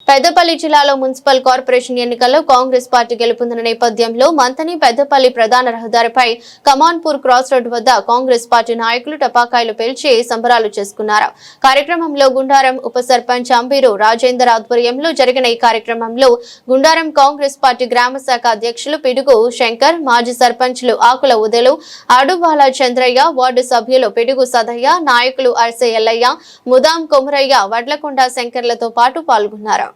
పెద్దపల్లి జిల్లాలో municipal corporation ఎన్నికల్లో Congress party గెలుపొందిన నేపథ్యంలో మంతని పెద్దపల్లి ప్రధాన రహదారిపై కమాన్పూర్ క్రాస్ రోడ్ వద్ద కాంగ్రెస్ పార్టీ నాయకులు టపాకాయలు పేల్చి సంబరాలు చేసుకున్నారు. కార్యక్రమంలో గుండారం ఉప సర్పంచ్ అంబీరు రాజేందర్ ఆధ్వర్యంలో జరిగిన ఈ కార్యక్రమంలో గుండారం కాంగ్రెస్ పార్టీ గ్రామ శాఖ అధ్యక్షులు పిడుగు శంకర్, మాజీ సర్పంచ్లు ఆకుల ఉదలు, అడువాల చంద్రయ్య, వార్డు సభ్యులు పిడుగు సదయ్య, నాయకులు అర్సే ఎల్లయ్య, ముదాం కొమరయ్య, వడ్లకొండ శంకర్లతో పాటు పాల్గొన్నారు.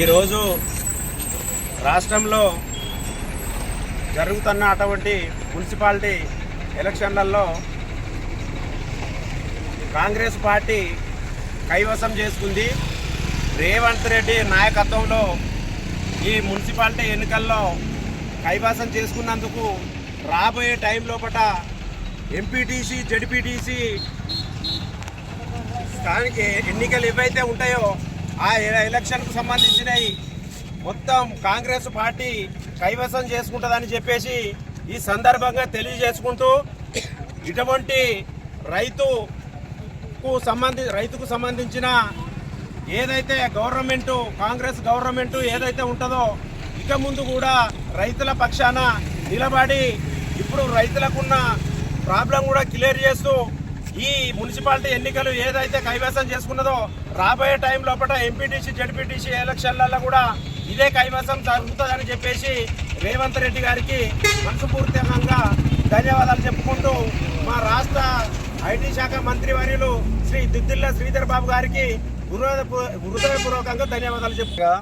ఈరోజు రాష్ట్రంలో జరుగుతున్న అటువంటి మున్సిపాలిటీ ఎలక్షన్లలో కాంగ్రెస్ పార్టీ కైవసం చేసుకుంది. రేవంత్ రెడ్డి నాయకత్వంలో ఈ మున్సిపాలిటీ ఎన్నికల్లో కైవసం చేసుకున్నందుకు రాబోయే టైం లోపల ఎంపీటీసీ, జడ్పీటీసీ స్థానిక ఎన్నికలు ఏవైతే ఉంటాయో ఆ ఎలక్షన్కు సంబంధించినవి మొత్తం కాంగ్రెస్ పార్టీ కైవసం చేసుకుంటుందని చెప్పేసి ఈ సందర్భంగా తెలియజేసుకుంటూ, ఇటువంటి రైతుకు సంబంధించిన ఏదైతే కాంగ్రెస్ గవర్నమెంటు ఏదైతే ఉంటుందో ఇక ముందు కూడా రైతుల పక్షాన నిలబడి ఇప్పుడు రైతులకున్న ప్రాబ్లం కూడా క్లియర్ చేస్తూ ఈ మున్సిపాలిటీ ఎన్నికలు ఏదైతే కైవసం చేసుకున్నదో రాబోయే టైం లోపల ఎంపీటీసీ, జడ్పీటీసీ ఎలక్షన్లలో కూడా ఇదే కైవసం జరుగుతుందని చెప్పేసి రేవంత్ రెడ్డి గారికి మనస్ఫూర్తిగా ధన్యవాదాలు చెప్పుకుంటూ మా రాష్ట్ర ఐటీ శాఖ మంత్రివర్యులు శ్రీ దుద్దిల్ల శ్రీధర్ బాబు గారికి హృదయపూర్వకంగా ధన్యవాదాలు చెప్పుగా.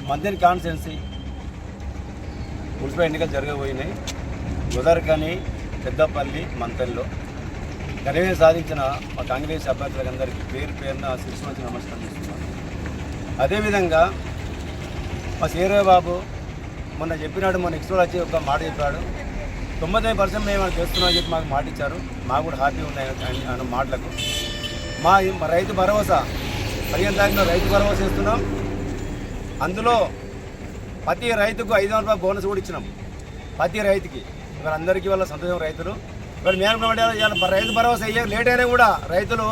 మంత్రి కాన్స్టిట్యున్సీ మున్సిపల్ ఎన్నికలు జరగబోయినాయి. గోదావరిఖని, పెద్దపల్లి, మంతల్లో ఘనత సాధించిన మా కాంగ్రెస్ అభ్యర్థులందరికీ పేరు పేరున శిరస్సు వచ్చి నమస్కారం చేస్తున్నాను. అదేవిధంగా మా సీరయ్య బాబు మొన్న చెప్పినాడు, మొన్న ఎక్స్ట్రా వచ్చి ఒక మాట చెప్పాడు. 99% మేము చేస్తున్నామని చెప్పి మాకు మాట ఇచ్చారు. మాకు కూడా హ్యాపీ ఉన్నాయి అన్న మాటలకు. మా రైతు భరోసా 15 తారీఖున రైతు భరోసా ఇస్తున్నాం. అందులో ప్రతి రైతుకు 500 రూపాయలు బోనస్ కూడా ఇచ్చినాం. ప్రతి రైతుకి అందరికీ వాళ్ళ సంతోషం. రైతులు మరి మేము రైతు భరోసా లేట్ అయినా కూడా రైతులు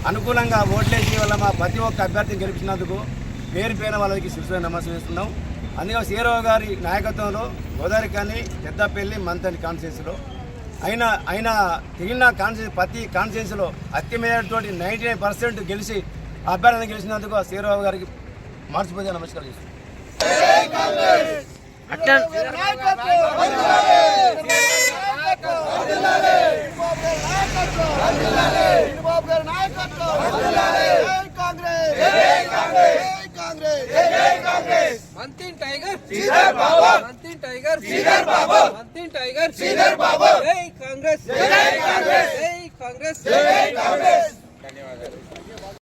అనుకూలంగా ఓట్లేసి వాళ్ళ మా ప్రతి ఒక్క అభ్యర్థిని గెలిపించినందుకు పేరు పేరున వాళ్ళకి శిరస్సు నమస్కారం చేస్తున్నాం. అందుకే సీరో గారి నాయకత్వంలో గోదావరిఖని, పెద్దపల్లి, మంతని కాన్స్టిట్యున్సీలో అయినా తిరిగిన ప్రతి కాన్స్టిట్యున్సీలో అత్యమేతోటి 99% గెలిచి అభ్యర్థిని గెలిచినందుకు సీరో గారికి మనస్ఫూర్తిగా నమస్కారం చేస్తున్నాం. Mantin Tiger, Sridhar Babu. Mantin Tiger, Sridhar Babu. Mantin Tiger, Sridhar Babu. Jai Congress, Jai Congress, Jai Congress, Jai Congress.